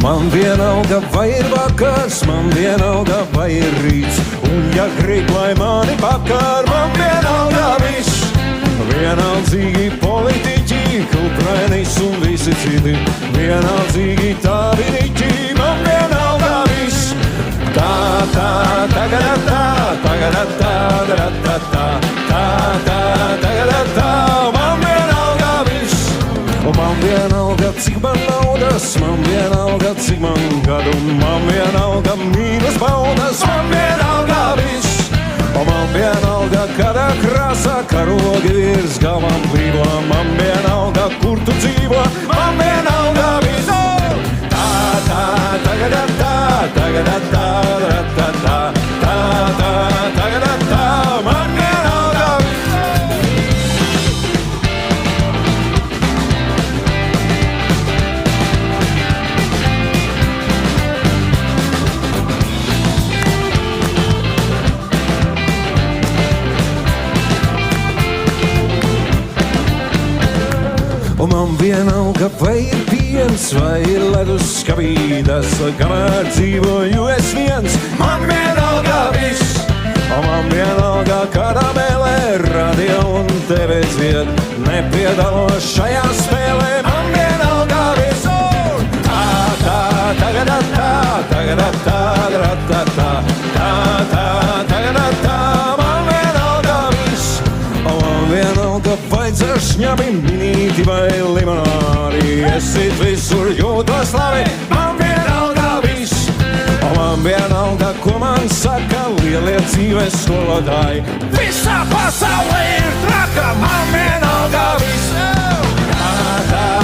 Man vienalga vai ir vakars, man vienalga vai ir rīts, un ja grib, lai mani pakar, man vienalga viss. Vienaldzīgi politiķi, Kulprainis un visi citi, vienaldzīgi tavi niķi, man vienalga viss. Tā, tā, tagadatā, tagadatā, tagadatā, tā, tā, tagadatā, man vienalga viss. Man vienalga, cik man naudas, man vienalga, cik man gadu, man vienalga mīnas baudas, man vienalga viss. Man vienalga, kādā krāsā karogi virs galvām brīvo, man vienalga, kur tu dzīvo, man vienalga viss. Tā, tā, tagadatā, tagadatā, tagadatā, tā, tā, tagadatā, man vienalga viss. Man vienalga, vai ir piens, vai ir leduskapīdas, kamēr dzīvoju es viens, man vienalga viss. Man vienalga, kādā mēlē radio un TV dzied, nepiedalos šajā spēlē, man vienalga viss. Tā, tā, tagadatā, tagadatā, tagadatā, tā, tā, tagadatā, man vienalga viss. Man vienalga, vai dzeršņabi minīti vai limonādi, esit visur jūtos labi, man vienalga viss. Man vienalga, ko man saka lielie dzīves skolotāji, visā